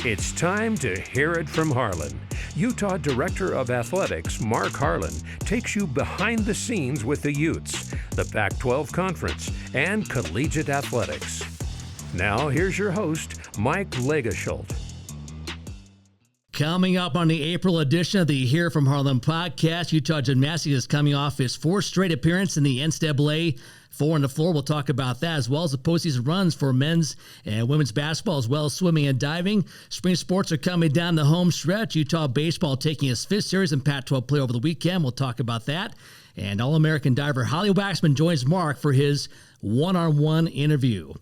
It's time to hear it from Harlan. Utah Director of Athletics Mark Harlan takes you behind the scenes with the Utes, the Pac-12 Conference, and collegiate athletics. Now, here's your host, Mike Legasholt. Coming up on the April edition of the Hear From Harlan podcast, Utah Gymnastics is coming off his fourth straight appearance in the NCAA 4 on the floor. We'll talk about that, as well as the postseason runs for men's and women's basketball, as well as swimming and diving. Spring sports are coming down the home stretch. Utah baseball taking its fifth series in Pac-12 play over the weekend. We'll talk about that. And All-American diver Holly Waxman joins Mark for his one-on-one interview.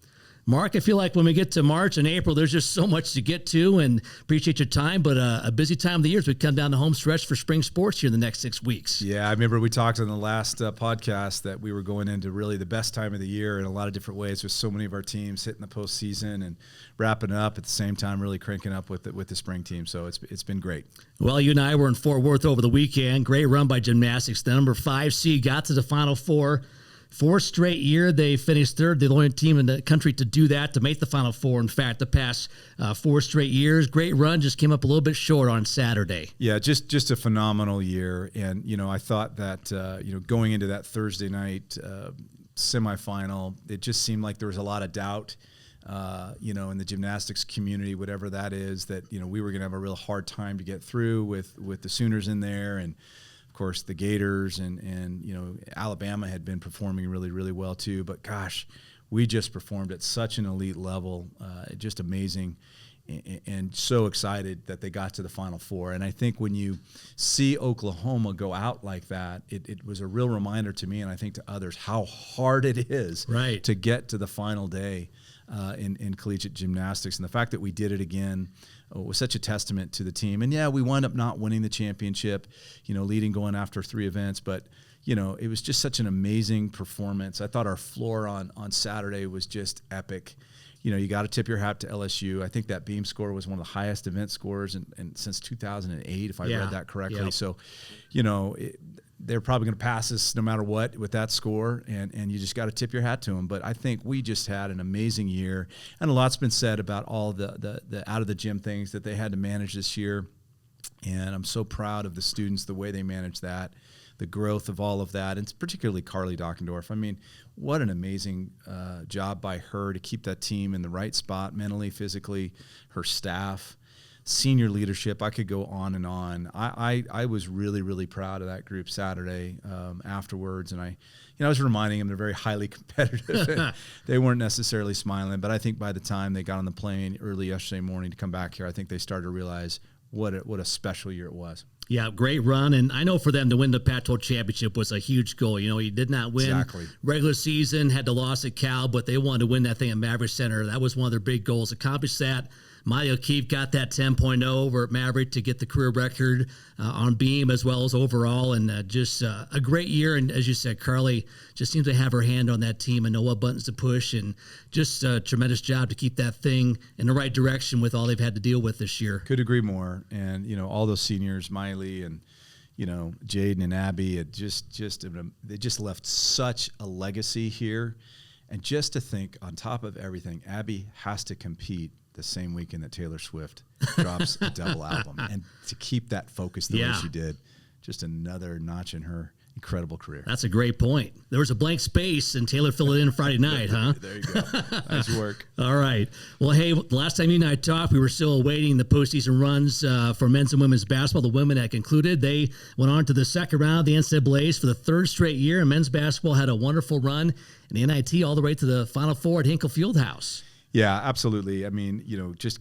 Mark, I feel like when we get to March and April, there's just so much to get to, and appreciate your time, but a busy time of the year as we come down the home stretch for spring sports here in the next 6 weeks. Yeah, I remember we talked on the last podcast that we were going into really the best time of the year in a lot of different ways, with so many of our teams hitting the postseason and wrapping up at the same time, really cranking up with the spring team. So it's been great. Well, you and I were in Fort Worth over the weekend. Great run by gymnastics. The number 5 seed got to the Final Four. 4th straight year, they finished third. They're the only team in the country to do that, to make the Final Four. In fact, the past 4 straight years. Great run, just came up a little bit short on Saturday. Yeah, just a phenomenal year. And, I thought that, going into that Thursday night semifinal, it just seemed like there was a lot of doubt, in the gymnastics community, whatever that is, that, we were going to have a real hard time to get through with the Sooners in there. And, of course, the Gators and Alabama had been performing really, really well too. But gosh, we just performed at such an elite level, just amazing, and so excited that they got to the Final Four. And I think when you see Oklahoma go out like that, it was a real reminder to me, and I think to others, how hard it is to get to the final day in collegiate gymnastics. And the fact that we did it again was such a testament to the team. And yeah, we wound up not winning the championship, leading going after 3 events, but it was just such an amazing performance. I thought our floor on Saturday was just epic. You got to tip your hat to LSU. I think that beam score was one of the highest event scores and since 2008, if I read that correctly. Yep. So, they're probably going to pass us no matter what with that score, and you just got to tip your hat to them. But I think we just had an amazing year, and a lot's been said about all the out of the gym things that they had to manage this year, and I'm so proud of the students, the way they managed that, the growth of all of that, and particularly Carly Dockendorf. I mean, what an amazing job by her to keep that team in the right spot mentally, physically, her staff, senior leadership. I could go on and on. I was really, really proud of that group Saturday afterwards, and I was reminding them they're very highly competitive. They weren't necessarily smiling, but I think by the time they got on the plane early yesterday morning to come back here, I think they started to realize what a special year it was. Yeah, great run, and I know for them to win the Pac-12 championship was a huge goal. He did not win regular season, had the loss at Cal, but they wanted to win that thing at Maverick Center. That was one of their big goals. Accomplished that. Maya O'Keefe got that 10.0 over at Maverick to get the career record on beam as well as overall, and just a great year. And as you said, Carly just seems to have her hand on that team and know what buttons to push, and just a tremendous job to keep that thing in the right direction with all they've had to deal with this year. Could agree more. And, all those seniors, Miley and, Jaden and Abby, they just left such a legacy here. And just to think, on top of everything, Abby has to compete the same weekend that Taylor Swift drops a double album. And to keep that focus the way she did, just another notch in her incredible career. That's a great point. There was a blank space, and Taylor filled it in Friday night, huh? There you go. Nice work. All right. Well, hey, last time you and I talked, we were still awaiting the postseason runs for men's and women's basketball. The women had concluded. They went on to the second round of the NCAAs for the 3rd straight year, and men's basketball had a wonderful run in the NIT all the way to the Final Four at Hinkle Fieldhouse. Yeah, absolutely. I mean,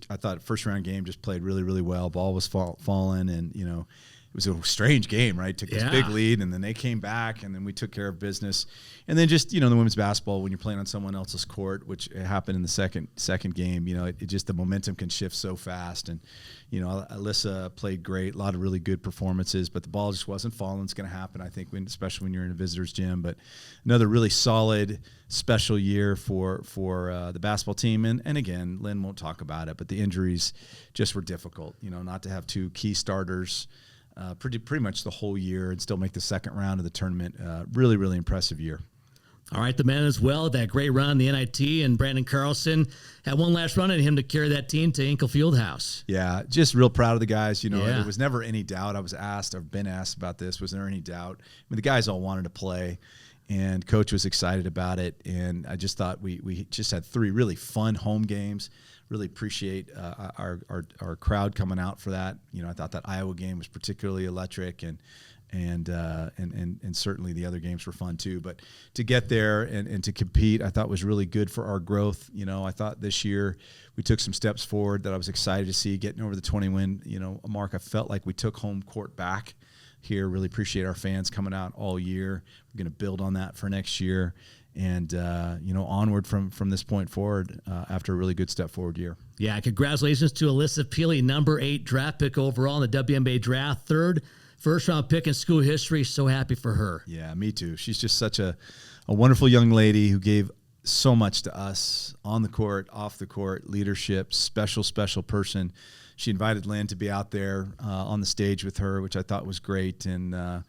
I thought first round game just played really, really well. Ball was falling, and, it was a strange game, right? Took this big lead, and then they came back, and then we took care of business. And then just, the women's basketball, when you're playing on someone else's court, which happened in the second game, it just, the momentum can shift so fast. And, Alyssa played great, a lot of really good performances, but the ball just wasn't falling. It's going to happen, I think, especially when you're in a visitor's gym. But another really solid, special year for the basketball team. And again, Lynn won't talk about it, but the injuries just were difficult, not to have 2 key starters pretty much the whole year and still make the second round of the tournament. Really, really impressive year. All right, the men as well, that great run in the NIT, and Brandon Carlson had one last run in him to carry that team to Inkle Fieldhouse. Yeah, just real proud of the guys. You know, Yeah. There was never any doubt. I've been asked about this. Was there any doubt? I mean, the guys all wanted to play, and Coach was excited about it. And I just thought we just had 3 really fun home games. Really appreciate our crowd coming out for that. You know, I thought that Iowa game was particularly electric, and certainly the other games were fun too. But to get there and to compete, I thought was really good for our growth. You know, I thought this year we took some steps forward that I was excited to see, getting over the 20-win, mark. I felt like we took home court back here. Really appreciate our fans coming out all year. We're going to build on that for next year. And, onward from this point forward after a really good step forward year. Yeah, congratulations to Alyssa Peely, number 8 draft pick overall in the WNBA draft, 3rd first-round pick in school history. So happy for her. Yeah, me too. She's just such a wonderful young lady who gave so much to us on the court, off the court, leadership, special person. She invited Lynn to be out there on the stage with her, which I thought was great. And,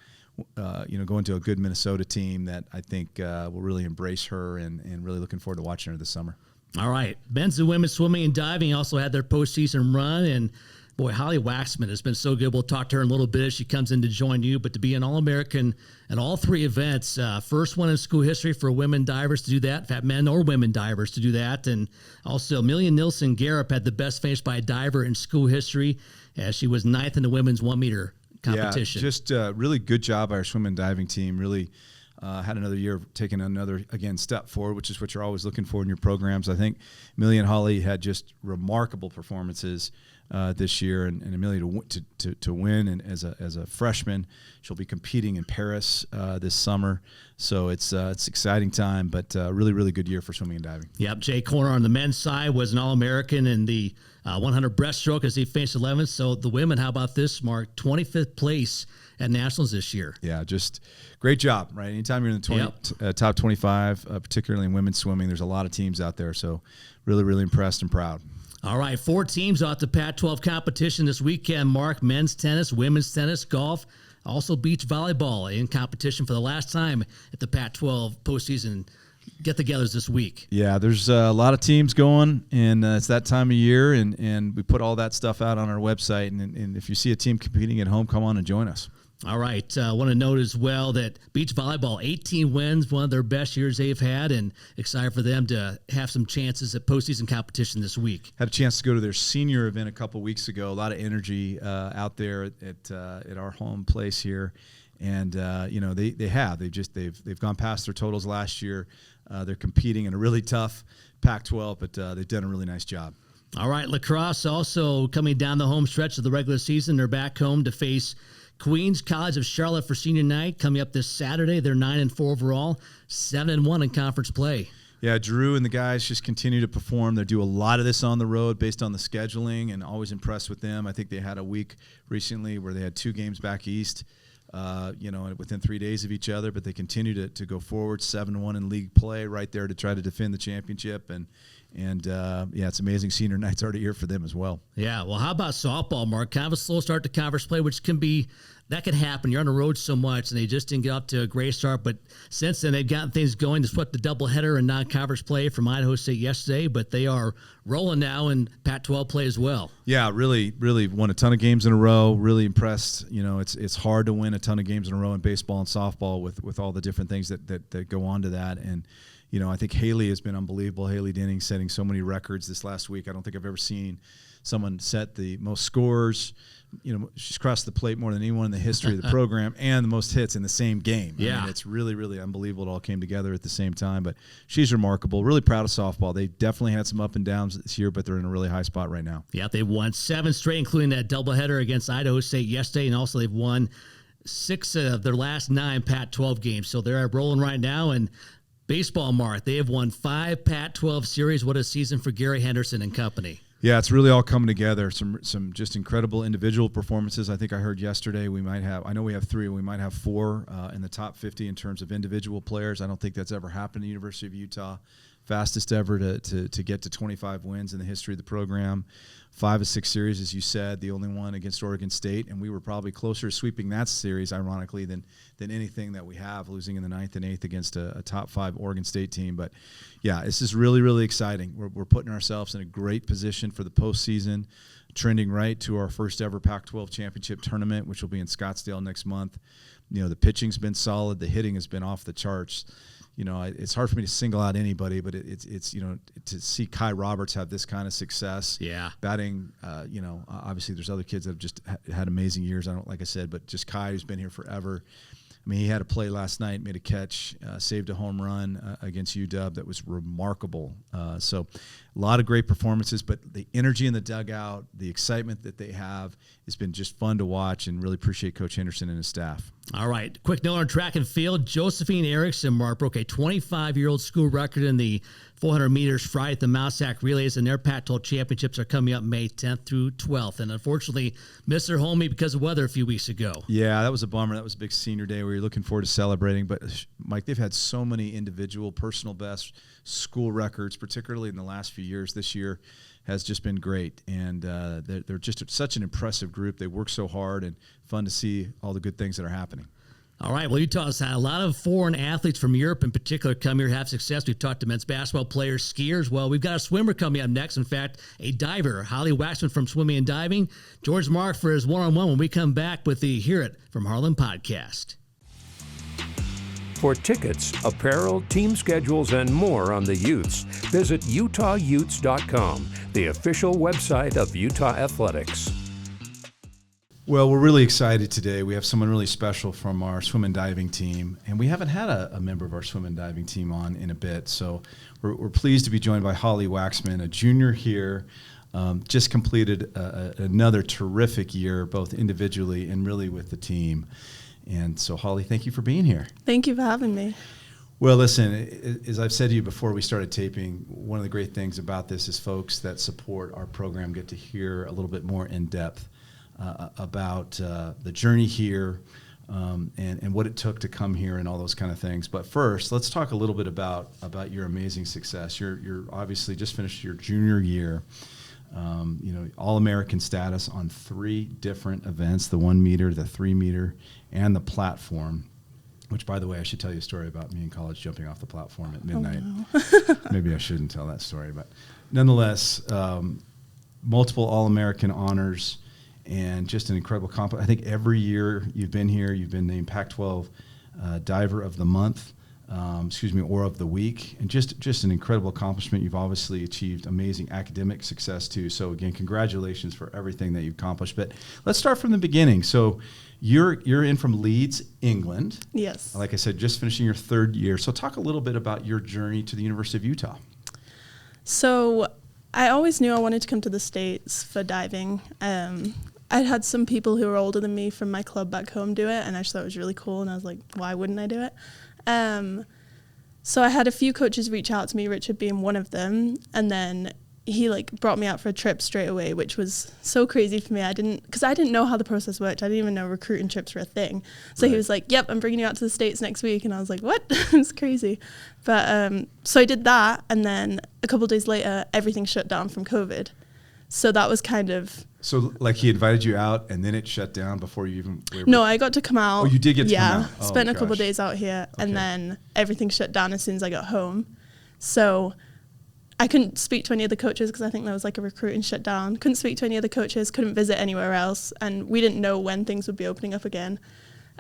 going to a good Minnesota team that I think will really embrace her, and really looking forward to watching her this summer. All right. Men's and women's swimming and diving also had their postseason run. And, boy, Holly Waxman has been so good. We'll talk to her in a little bit as she comes in to join you. But to be an All-American at all 3 events, first one in school history for women divers to do that, in fact, men or women divers to do that. And also Amelia Nilsson Garup had the best finish by a diver in school history, as she was 9th in the women's 1-meter competition. Yeah, just a really good job by our swim and diving team. Really had another year of taking another, again, step forward, which is what you're always looking for in your programs. I think Amelia and Holly had just remarkable performances this year, and Amelia to win, and as a freshman, she'll be competing in Paris this summer. So it's exciting time, but really good year for swimming and diving. Yep, Jay Corner on the men's side was an All-American in the 100 breaststroke as he finished 11th. So the women, how about this, Mark? 25th place at Nationals this year. Yeah, just great job, right? Anytime you're in the top 25, particularly in women's swimming, there's a lot of teams out there. So really impressed and proud. All right, 4 teams out the Pac-12 competition this weekend, Mark. Men's tennis, women's tennis, golf, also beach volleyball in competition for the last time at the Pac-12 postseason get-togethers this week. Yeah, there's a lot of teams going, and it's that time of year, and we put all that stuff out on our website. And if you see a team competing at home, come on and join us. All right. I want to note as well that beach volleyball, 18 wins, one of their best years they've had, and excited for them to have some chances at postseason competition this week. Had a chance to go to their senior event a couple weeks ago. A lot of energy out there at our home place here, and they've gone past their totals last year. They're competing in a really tough Pac-12, but they've done a really nice job. All right, lacrosse also coming down the home stretch of the regular season. They're back home to face Queens College of Charlotte for senior night coming up this Saturday. They're 9-4 overall, 7-1 in conference play. Yeah, Drew and the guys just continue to perform. They do a lot of this on the road based on the scheduling, and always impressed with them. I think they had a week recently where they had 2 games back east, within 3 days of each other, but they continue to go forward, 7-1 in league play right there to try to defend the championship. And it's amazing. Senior night's already here for them as well. Yeah, well, how about softball, Mark? Kind of a slow start to conference play, which can happen. You're on the road so much, and they just didn't get up to a great start. But since then, they've gotten things going. They swept the doubleheader in non-conference play from Idaho State yesterday, but they are rolling now in Pac-12 play as well. Yeah, really won a ton of games in a row. Really impressed. It's hard to win a ton of games in a row in baseball and softball with all the different things that go on to that. And I think Haley has been unbelievable. Haley Denning setting so many records this last week. I don't think I've ever seen someone set the most scores. She's crossed the plate more than anyone in the history of the program, and the most hits in the same game. Yeah. I mean, it's really unbelievable. It all came together at the same time, but she's remarkable. Really proud of softball. They definitely had some up and downs this year, but they're in a really high spot right now. Yeah, they won 7 straight, including that doubleheader against Idaho State yesterday, and also they've won 6 of their last 9 Pac-12 games. So they're rolling right now. And baseball, Mark, they have won 5 Pac-12 series. What a season for Gary Henderson and company. Yeah, it's really all coming together. Some just incredible individual performances. I think I heard yesterday I know we have 3, we might have 4 in the top 50 in terms of individual players. I don't think that's ever happened at the University of Utah. fastest ever to get to 25 wins in the history of the program. 5 of 6 series, as you said, the only one against Oregon State, and we were probably closer to sweeping that series, ironically, than anything that we have, losing in the 9th and 8th against a top 5 Oregon State team. But yeah, this is really, really exciting. We're putting ourselves in a great position for the postseason, trending right to our first ever Pac-12 championship tournament, which will be in Scottsdale next month. You know, the pitching's been solid, the hitting has been off the charts. You know, it's hard for me to single out anybody, but it's you know, to see Kai Roberts have this kind of success. Yeah. Batting, you know, obviously there's other kids that have just had amazing years. Like I said, but just Kai, who's been here forever. I mean, he had a play last night, made a catch, saved a home run against UW that was remarkable. So a lot of great performances, but the energy in the dugout, the excitement that they have, it's been just fun to watch, and really appreciate Coach Henderson and his staff. All right, quick note on track and field. Josephine Erickson, Mark, broke a 25-year-old school record in the 400 meters Friday at the Mousack Relays, and their Pac-12 championships are coming up May 10th through 12th. And unfortunately, missed their home meet because of weather a few weeks ago. Yeah, that was a bummer. That was a big senior day. We were looking forward to celebrating. But, Mike, they've had so many individual personal bests, school records, particularly in the last few years. This year has just been great. And they're just such an impressive group. They work so hard, and fun to see all the good things that are happening. All right, well, Utah's had a lot of foreign athletes from Europe in particular come here, have success. We've talked to men's basketball players, skiers. Well, we've got a swimmer coming up next. In fact, a diver, Holly Waxman from Swimming and Diving. George Mark for his one-on-one when we come back with the Hear It from Harlan podcast. For tickets, apparel, team schedules, and more on the Utes, visit UtahUtes.com, the official website of Utah Athletics. Well, we're really excited today. We have someone really special from our swim and diving team, and we haven't had a member of our swim and diving team on in a bit. So we're pleased to be joined by Holly Waxman, a junior here, just completed another terrific year, both individually and really with the team. And so, Holly, thank you for being here. Thank you for having me. Well, listen, as I've said to you before we started taping, one of the great things about this is folks that support our program get to hear a little bit more in depth about the journey here and what it took to come here and all those kind of things. But first, let's talk a little bit about your amazing success. You're obviously just finished your junior year. You know, All-American status on 3 different events: the 1 meter, the 3 meter, and the platform. Which, by the way, I should tell you a story about me in college jumping off the platform at midnight. Oh, no. Maybe I shouldn't tell that story, but nonetheless, multiple All-American honors. And just an incredible compliment. I think every year you've been here, you've been named Pac-12 Diver of the Month, or of the Week, and just an incredible accomplishment. You've obviously achieved amazing academic success too. So again, congratulations for everything that you've accomplished. But let's start from the beginning. So you're in from Leeds, England. Yes. Like I said, just finishing your 3rd year. So talk a little bit about your journey to the University of Utah. So I always knew I wanted to come to the States for diving. I'd had some people who were older than me from my club back home do it, and I just thought it was really cool, and I was like, why wouldn't I do it? So I had a few coaches reach out to me, Richard being one of them, and then he brought me out for a trip straight away, which was so crazy for me. Because I didn't know how the process worked. I didn't even know recruiting trips were a thing. So Right. He was like, yep, I'm bringing you out to the States next week. And I was like, what? It's crazy. But so I did that. And then a couple of days later, everything shut down from COVID. So that was kind of... So he invited you out and then it shut down before you even... No, I got to come out. Oh, you did get to come out? Yeah, spent a couple of days out here. Okay. And then everything shut down as soon as I got home. So... I couldn't speak to any of the coaches because I think there was a recruiting shutdown. Couldn't speak to any of the coaches, couldn't visit anywhere else, and we didn't know when things would be opening up again.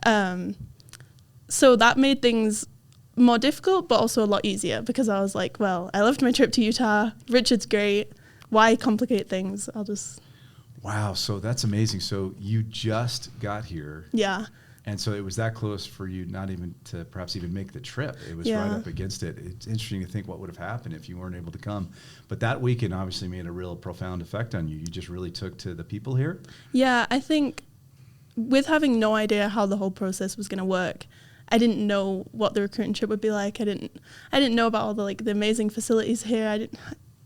So that made things more difficult, but also a lot easier because I was like, well, I loved my trip to Utah. Richard's great. Why complicate things? I'll just... Wow, so that's amazing. So you just got here. Yeah. And so it was that close for you not even to perhaps even make the trip. It was right up against it. It's interesting to think what would have happened if you weren't able to come. But that weekend obviously made a real profound effect on you. You just really took to the people here? Yeah, I think with having no idea how the whole process was going to work, I didn't know what the recruiting trip would be like. I didn't know about all the amazing facilities here.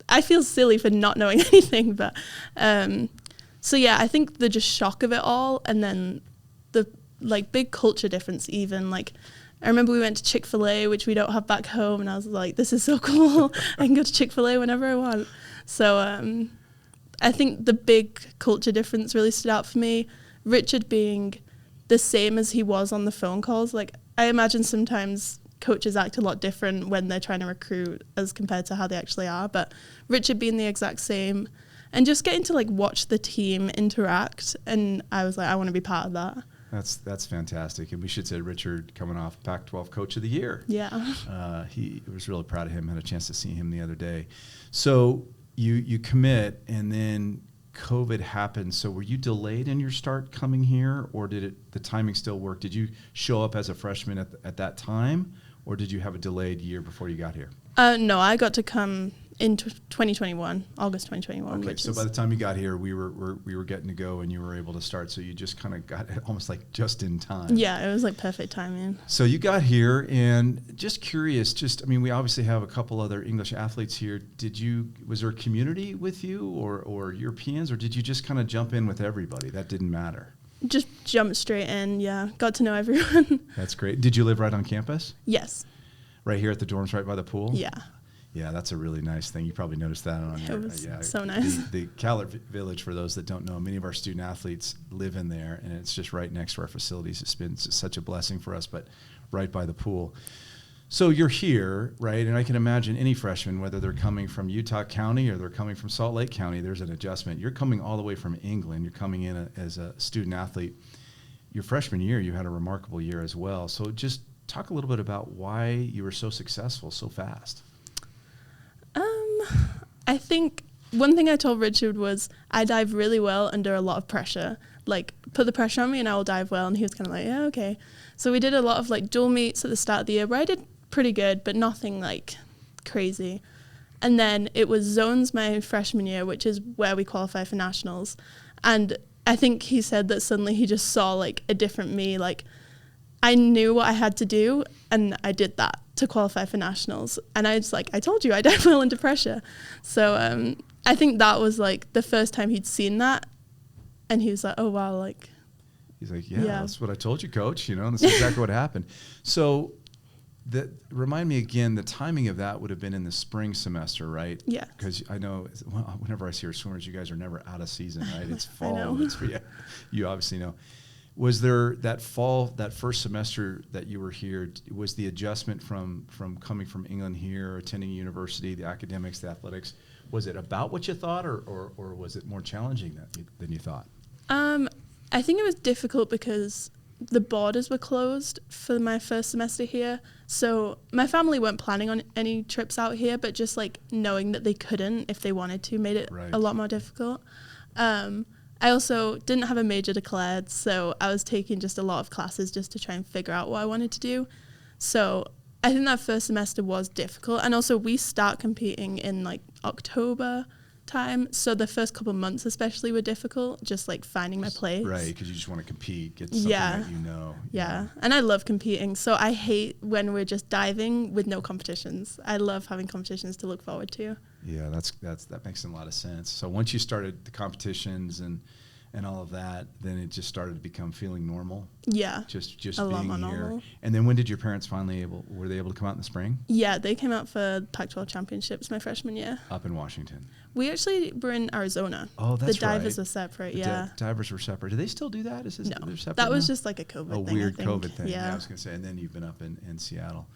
I feel silly for not knowing anything, but so yeah, I think the just shock of it all, and then the big culture difference even, I remember we went to Chick-fil-A, which we don't have back home, and I was like, this is so cool. I can go to Chick-fil-A whenever I want. So I think the big culture difference really stood out for me. Richard being the same as he was on the phone calls. Like, I imagine sometimes coaches act a lot different when they're trying to recruit as compared to how they actually are. But Richard being the exact same and just getting to like watch the team interact. And I was like, I want to be part of that. That's fantastic. And we should say Richard coming off Pac-12 Coach of the Year. Yeah. He was really proud of him. Had a chance to see him the other day. So you commit and then COVID happened. So were you delayed in your start coming here, or did the timing still work? Did you show up as a freshman at that time, or did you have a delayed year before you got here? No, I got to come in 2021, August 2021. Okay, so by the time you got here, we were getting to go, and you were able to start. So you just kind of got it almost like just in time. Yeah, it was like perfect timing. So you got here, and just curious. We obviously have a couple other English athletes here. Was there a community with you, or Europeans, or did you just kind of jump in with everybody? That didn't matter. Just jumped straight in. Yeah, got to know everyone. That's great. Did you live right on campus? Yes. Right here at the dorms, right by the pool? Yeah. Yeah, that's a really nice thing. You probably noticed that on your. It was so nice. The Cowler Village, for those that don't know, many of our student athletes live in there, and it's just right next to our facilities. It's been such a blessing for us, but right by the pool. So you're here, right? And I can imagine any freshman, whether they're coming from Utah County or they're coming from Salt Lake County, there's an adjustment. You're coming all the way from England. You're coming in as a student athlete. Your freshman year, you had a remarkable year as well. So just talk a little bit about why you were so successful so fast. I think one thing I told Richard was I dive really well under a lot of pressure. Like, put the pressure on me and I will dive well. And he was kind of like, yeah, okay. So we did a lot of like dual meets at the start of the year where I did pretty good, but nothing like crazy. And then it was zones my freshman year, which is where we qualify for nationals. And I think he said that suddenly he just saw like a different me. Like, I knew what I had to do, and I did that to qualify for nationals. And I was like, I told you, I dive well under pressure. So I think that was like the first time he'd seen that, and he was like, oh, wow, like. He's like, yeah, that's what I told you, Coach, and that's exactly what happened. So remind me again, the timing of that would have been in the spring semester, right? Yeah. Because I know whenever I see your swimmers, you guys are never out of season, right? It's fall. I know. You obviously know. Was there that fall, that first semester that you were here, was the adjustment from coming from England here, attending university, the academics, the athletics, was it about what you thought, or was it more challenging than you thought? I think it was difficult because the borders were closed for my first semester here. So my family weren't planning on any trips out here, but just like knowing that they couldn't if they wanted to made it a lot more difficult. I also didn't have a major declared, so I was taking just a lot of classes just to try and figure out what I wanted to do. So I think that first semester was difficult. And also we start competing in like October time. So the first couple months especially were difficult, just like finding my place. Right, because you just want to compete, get something that you know. Yeah, and I love competing. So I hate when we're just diving with no competitions. I love having competitions to look forward to. Yeah, that makes a lot of sense. So once you started the competitions and all of that, then it just started to become feeling normal. Yeah, just a being lot more here. normal. And then when did your parents were they able to come out in the spring? Yeah, they came out for Pac-12 championships my freshman year. Up in Washington. We actually were in Arizona. Oh, that's right. The divers were separate. Divers were separate. Do they still do that? No, they're separate that was now? just like a COVID thing. A weird I think. COVID thing. Yeah, I was going to say. And then you've been up in Seattle.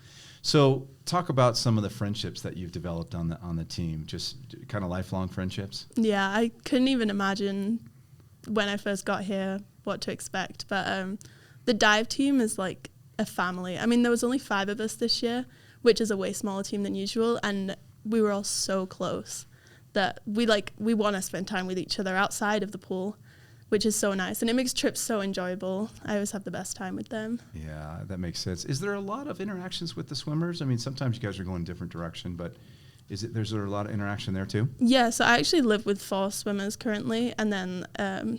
So talk about some of the friendships that you've developed on the team. Just kind of lifelong friendships. Yeah, I couldn't even imagine when I first got here what to expect. But the dive team is like a family. I mean, there was only 5 of us this year, which is a way smaller team than usual, and we were all so close that we want to spend time with each other outside of the pool, which is so nice. And it makes trips so enjoyable. I always have the best time with them. Yeah, that makes sense. Is there a lot of interactions with the swimmers? I mean, sometimes you guys are going a different direction, but there's a lot of interaction there too? Yeah, so I actually live with 4 swimmers currently, and then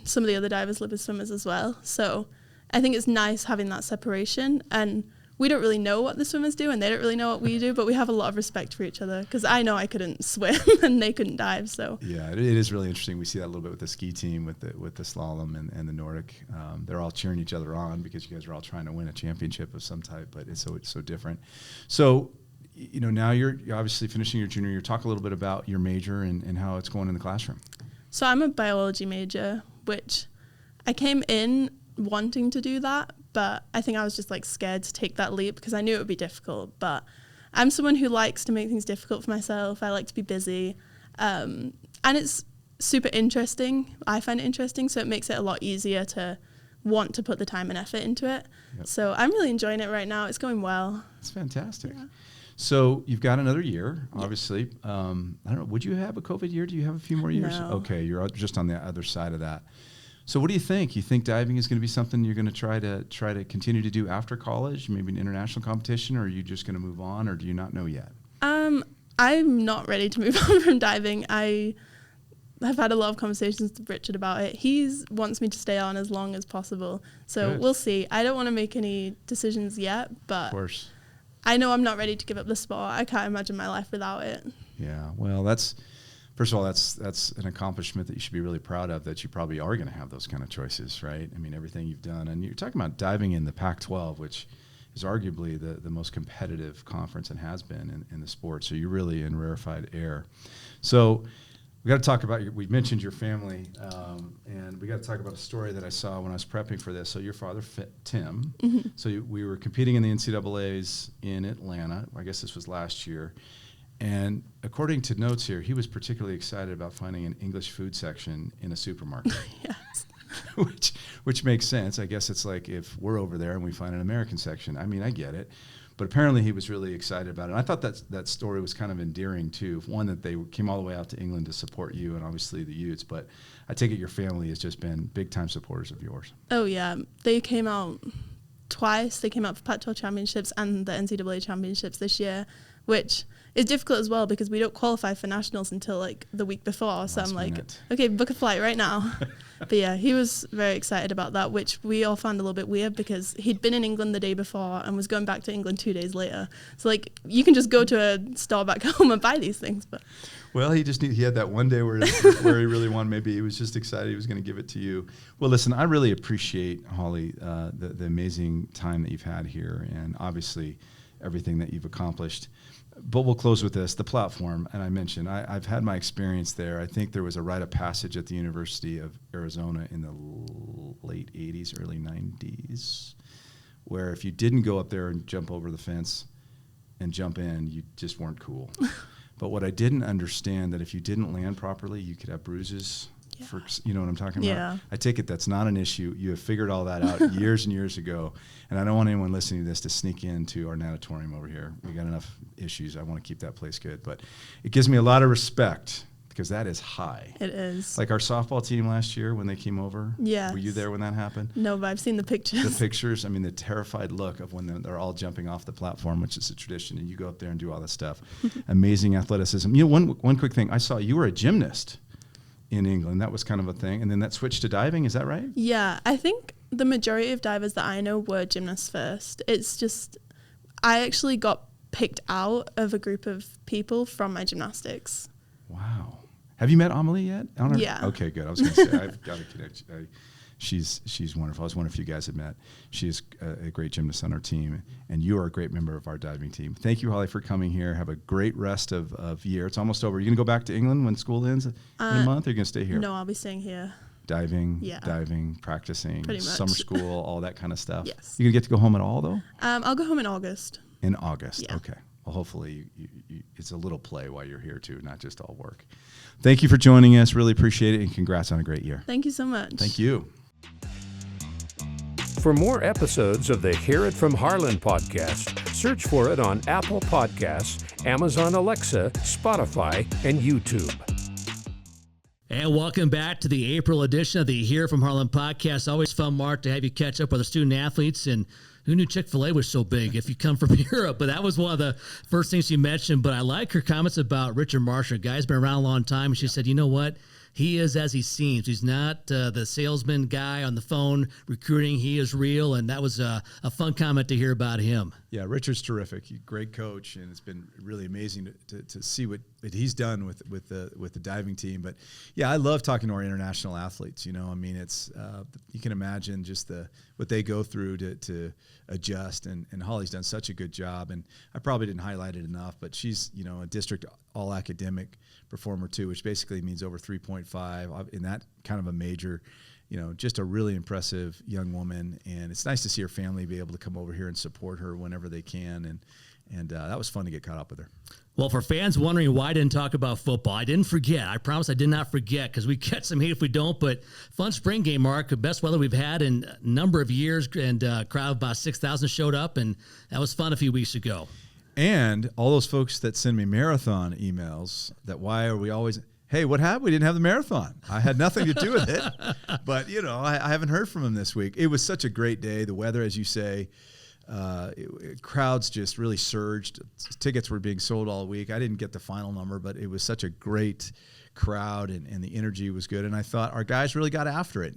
some of the other divers live with swimmers as well. So I think it's nice having that separation. And we don't really know what the swimmers do and they don't really know what we do, but we have a lot of respect for each other because I know I couldn't swim and they couldn't dive. So yeah, it is really interesting. We see that a little bit with the ski team, with the slalom and the Nordic. They're all cheering each other on because you guys are all trying to win a championship of some type, but it's so different. So, now you're obviously finishing your junior year. Talk a little bit about your major and how it's going in the classroom. So I'm a biology major, which I came in wanting to do that, but I think I was just like scared to take that leap because I knew it would be difficult. But I'm someone who likes to make things difficult for myself. I like to be busy. And it's super interesting. I find it interesting, so it makes it a lot easier to want to put the time and effort into it. Yep. So I'm really enjoying it right now. It's going well. It's fantastic. Yeah. So you've got another year, obviously. I don't know, would you have a COVID year? Do you have a few more years? No. Okay, you're just on the other side of that. So what do you think? You think diving is going to be something you're going to try to continue to do after college, maybe an international competition, or are you just going to move on, or do you not know yet? I'm not ready to move on from diving. I have had a lot of conversations with Richard about it. He wants me to stay on as long as possible. So We'll see. I don't want to make any decisions yet, but of course. I know I'm not ready to give up the sport. I can't imagine my life without it. Yeah, well, first of all, that's an accomplishment that you should be really proud of, that you probably are going to have those kind of choices, right? I mean, everything you've done. And you're talking about diving in the Pac-12, which is arguably the most competitive conference and has been in the sport. So you're really in rarefied air. So we got to talk about we mentioned your family, and we got to talk about a story that I saw when I was prepping for this. So your father, Tim, Mm-hmm. so we were competing in the NCAAs in Atlanta. I guess this was last year. And according to notes here, he was particularly excited about finding an English food section in a supermarket. Yes. which makes sense. I guess it's like if we're over there and we find an American section. I mean, I get it. But apparently he was really excited about it. And I thought that story was kind of endearing, too. One, that they came all the way out to England to support you and obviously the Utes. But I take it your family has just been big-time supporters of yours. Oh, yeah. They came out twice. They came out for Pac-12 championships and the NCAA championships this year, which is difficult as well because we don't qualify for nationals until like the week before. So I'm like, okay, book a flight right now. But yeah, he was very excited about that, which we all found a little bit weird because he'd been in England the day before and was going back to England 2 days later. So like, you can just go to a store back home and buy these things. But well, he had that one day where he really wanted. Maybe he was just excited he was going to give it to you. Well, listen, I really appreciate, Holly, the amazing time that you've had here, and obviously everything that you've accomplished. But we'll close with this, the platform. And I mentioned, I've had my experience there. I think there was a rite of passage at the University of Arizona in the late 80s, early 90s, where if you didn't go up there and jump over the fence and jump in, you just weren't cool. But what I didn't understand, that if you didn't land properly, you could have bruises. Yeah. You know what I'm talking about? Yeah. I take it that's not an issue. You have figured all that out years and years ago. And I don't want anyone listening to this to sneak into our natatorium over here. We got enough issues. I want to keep that place good. But it gives me a lot of respect because that is high. it is. Like our softball team last year when they came over. Yes. Were you there when that happened? No, but I've seen the pictures. The pictures, I mean, the terrified look of when they're all jumping off the platform, which is a tradition, and you go up there and do all this stuff. Amazing athleticism. You know, one quick thing. I saw you were a gymnast in England. That was kind of a thing. And then that switched to diving. Is that right? Yeah, I think the majority of divers that I know were gymnasts first. It's just, I actually got picked out of a group of people from my gymnastics. Wow. Have you met Amelie yet? Yeah. Okay, good. I was going to say, I've got to connect. She's wonderful. I was wondering if you guys had met. She is a great gymnast on our team, and you are a great member of our diving team. Thank you, Holly, for coming here. Have a great rest of year. It's almost over. Are you going to go back to England when school ends in a month, or are you going to stay here? No, I'll be staying here. Diving, practicing, pretty much. Summer school, all that kind of stuff. Yes. You going to get to go home at all, though? I'll go home in August. In August, Yeah. Okay. Well, hopefully it's a little play while you're here, too, not just all work. Thank you for joining us. Really appreciate it, and congrats on a great year. Thank you so much. Thank you. For more episodes of the Hear It From Harlan podcast, search for it on Apple Podcasts, Amazon Alexa, Spotify, and YouTube. And welcome back to the April edition of the Hear From Harlan podcast. Always fun, Mark, to have you catch up with the student athletes. And who knew Chick-fil-A was so big if you come from Europe? But that was one of the first things you mentioned. But I like her comments about Richard Marshall. Guy's been around a long time. And she said, you know what? he is as he seems. He's not the salesman guy on the phone recruiting. He is real, and that was a fun comment to hear about him. Yeah, Richard's terrific. He's a great coach, and it's been really amazing to see what he's done with the diving team. But yeah, I love talking to our international athletes. You know, I mean, it's you can imagine just what they go through to adjust. And Holly's done such a good job, and I probably didn't highlight it enough. But she's a district all academic performer too, which basically means over 3.5 in that kind of a major. Just a really impressive young woman, and it's nice to see her family be able to come over here and support her whenever they can, and that was fun to get caught up with her. Well, for fans wondering why I didn't talk about football, I didn't forget. I promise I did not forget, because we catch some hate if we don't, but fun spring game, Mark. The best weather we've had in a number of years, and a crowd of about 6,000 showed up, and that was fun a few weeks ago. And all those folks that send me marathon emails, that why are we always... Hey, what happened? We didn't have the marathon. I had nothing to do with it. But, I haven't heard from him this week. It was such a great day. The weather, as you say, crowds just really surged. Tickets were being sold all week. I didn't get the final number, but it was such a great crowd, and the energy was good. And I thought our guys really got after it,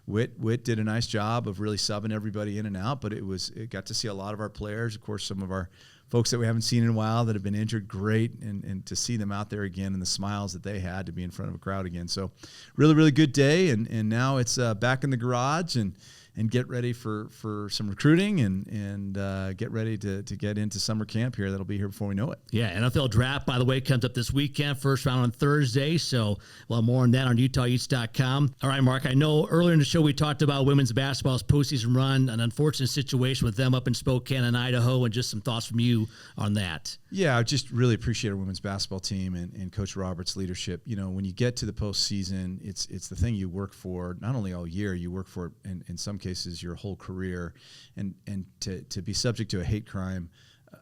Whit did a nice job of really subbing everybody in and out, but it got to see a lot of our players. Of course, some of our folks that we haven't seen in a while that have been injured, great, and to see them out there again and the smiles that they had to be in front of a crowd again. So really, really good day, and now it's back in the garage and get ready for some recruiting and get ready to get into summer camp here. That'll be here before we know it. Yeah, NFL Draft, by the way, comes up this weekend, first round on Thursday, so we'll have more on that on UtahEats.com. All right, Mark, I know earlier in the show we talked about women's basketball's postseason run, an unfortunate situation with them up in Spokane and Idaho, and just some thoughts from you on that. Yeah, I just really appreciate our women's basketball team and Coach Roberts' leadership. When you get to the postseason, it's the thing you work for, not only all year, you work for it in some cases your whole career, and to be subject to a hate crime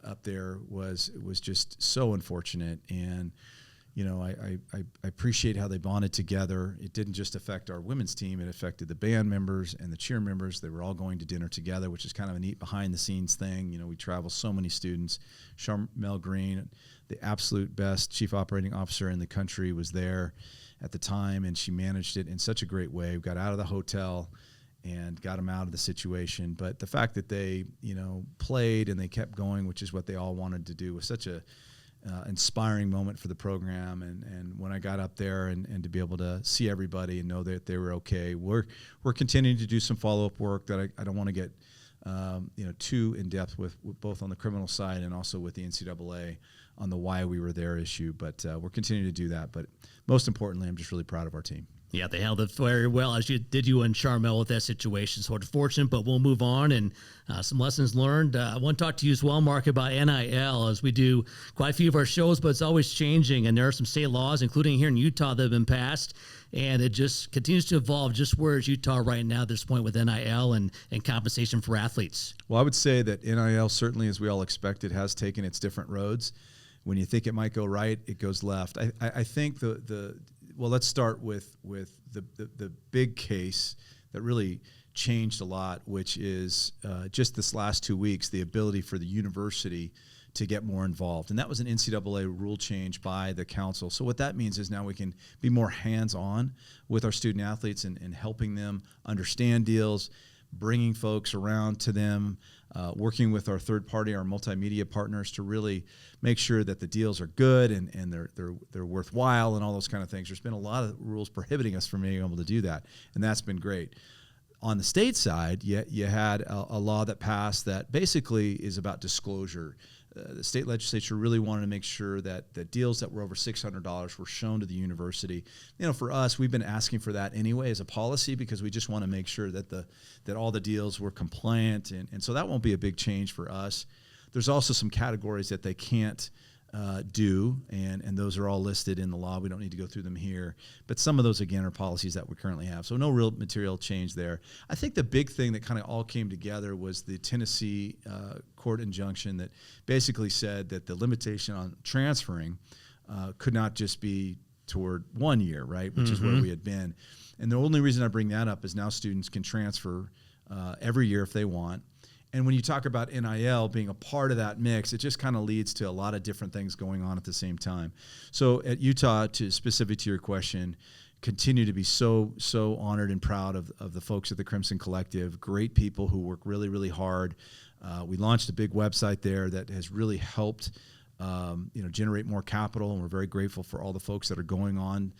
up there was just so unfortunate. And I appreciate how they bonded together. It didn't just affect our women's team; it affected the band members and the cheer members. They were all going to dinner together, which is kind of a neat behind the scenes thing. We travel so many students. Charmel Green, the absolute best chief operating officer in the country, was there at the time, and she managed it in such a great way. We got out of the hotel and got them out of the situation. But the fact that they, played and they kept going, which is what they all wanted to do, was such a inspiring moment for the program. And when I got up there and to be able to see everybody and know that they were okay, we're continuing to do some follow-up work that I don't want to get too in depth with both on the criminal side and also with the NCAA on the why we were there issue. But we're continuing to do that. But most importantly, I'm just really proud of our team. Yeah, they held it very well, as you and Charmel with that situation. So unfortunate, but we'll move on, and some lessons learned. I want to talk to you as well, Mark, about NIL, as we do quite a few of our shows, but it's always changing, and there are some state laws, including here in Utah, that have been passed, and it just continues to evolve. Just where is Utah right now at this point with NIL and compensation for athletes? Well, I would say that NIL, certainly, as we all expected, has taken its different roads. When you think it might go right, it goes left. I think well, let's start with the big case that really changed a lot, which is just this last 2 weeks, the ability for the university to get more involved. And that was an NCAA rule change by the council. So what that means is now we can be more hands-on with our student athletes and helping them understand deals, bringing folks around to them, working with our third party, our multimedia partners, to really make sure that the deals are good and they're worthwhile and all those kind of things. There's been a lot of rules prohibiting us from being able to do that, and that's been great. On the state side, you had a law that passed that basically is about disclosure. The state legislature really wanted to make sure that the deals that were over $600 were shown to the university. For us, we've been asking for that anyway as a policy, because we just want to make sure that all the deals were compliant, and so that won't be a big change for us. There's also some categories that they can't do, and those are all listed in the law. We don't need to go through them here, but some of those, again, are policies that we currently have, so no real material change there. I think the big thing that kind of all came together was the Tennessee court injunction that basically said that the limitation on transferring could not just be toward 1 year, right, which is where we had been. And the only reason I bring that up is now students can transfer every year if they want. And when you talk about NIL being a part of that mix, it just kind of leads to a lot of different things going on at the same time. So at Utah, specific to your question, continue to be so honored and proud of the folks at the Crimson Collective. Great people who work really, really hard. We launched a big website there that has really helped generate more capital, and we're very grateful for all the folks that are going on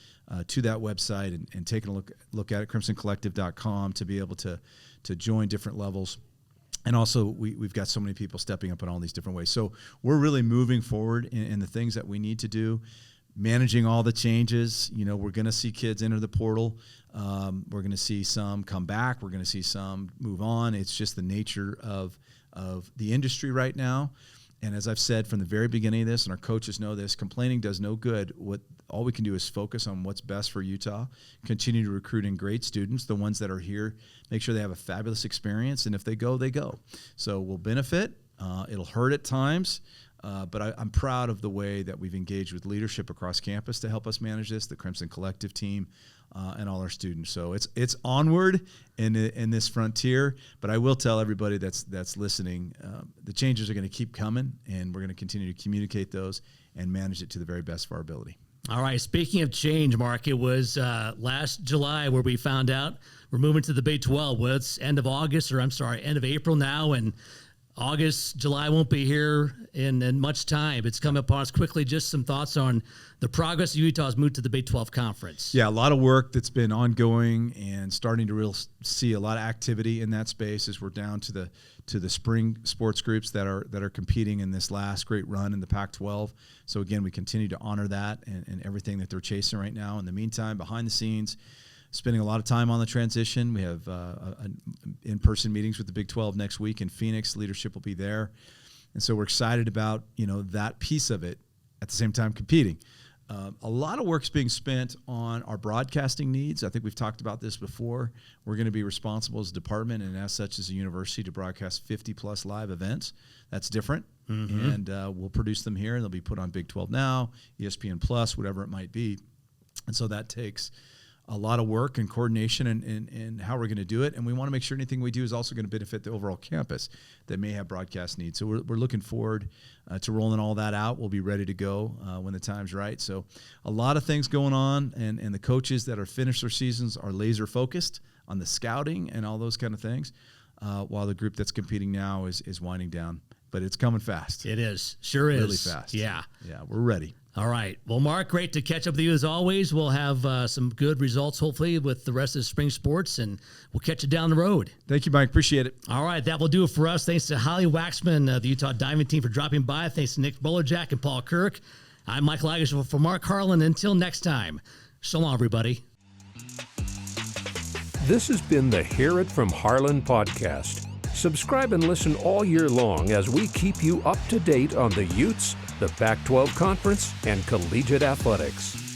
to that website and taking a look at it, crimsoncollective.com, to be able to join different levels. And also, we've got so many people stepping up in all these different ways. So we're really moving forward in the things that we need to do, managing all the changes. We're going to see kids enter the portal. We're going to see some come back. We're going to see some move on. It's just the nature of the industry right now. And as I've said from the very beginning of this, and our coaches know this, complaining does no good. All we can do is focus on what's best for Utah, continue to recruit in great students, the ones that are here, make sure they have a fabulous experience, and if they go, they go. So we'll benefit. It'll hurt at times, but I'm proud of the way that we've engaged with leadership across campus to help us manage this, the Crimson Collective team, and all our students. So it's onward in this frontier. But I will tell everybody that's listening, the changes are going to keep coming, and we're going to continue to communicate those and manage it to the very best of our ability. All right. Speaking of change, Mark, it was last July where we found out we're moving to the Big 12. Well, it's end of April now, and July won't be here in much time. It's come upon us quickly. Just some thoughts on the progress of Utah's moved to the Big 12 Conference. Yeah, a lot of work that's been ongoing and starting to see a lot of activity in that space as we're down to the spring sports groups that are competing in this last great run in the Pac-12. So again, we continue to honor that and everything that they're chasing right now. In the meantime, behind the scenes, spending a lot of time on the transition. We have in-person meetings with the Big 12 next week in Phoenix. Leadership will be there. And so we're excited about, that piece of it, at the same time competing. A lot of work's being spent on our broadcasting needs. I think we've talked about this before. We're going to be responsible as a department and as such as a university to broadcast 50-plus live events. That's different. Mm-hmm. And we'll produce them here, and they'll be put on Big 12 Now, ESPN Plus, whatever it might be. And so that takes a lot of work and coordination and how we're going to do it. And we want to make sure anything we do is also going to benefit the overall campus that may have broadcast needs. So we're looking forward to rolling all that out. We'll be ready to go when the time's right. So a lot of things going on, and the coaches that are finished their seasons are laser focused on the scouting and all those kind of things, while the group that's competing now is winding down. But it's coming fast. It is. Sure is. Really fast. Yeah. Yeah, we're ready. All right. Well, Mark, great to catch up with you as always. We'll have some good results, hopefully, with the rest of the spring sports, and we'll catch you down the road. Thank you, Mike. Appreciate it. All right. That will do it for us. Thanks to Holly Waxman, the Utah diving team, for dropping by. Thanks to Nick Bollerjack and Paul Kirk. I'm Mike Lagish for Mark Harlan. Until next time, so long, everybody. This has been the Hear It From Harlan podcast. Subscribe and listen all year long as we keep you up to date on the Utes, the Pac-12 Conference, and collegiate athletics.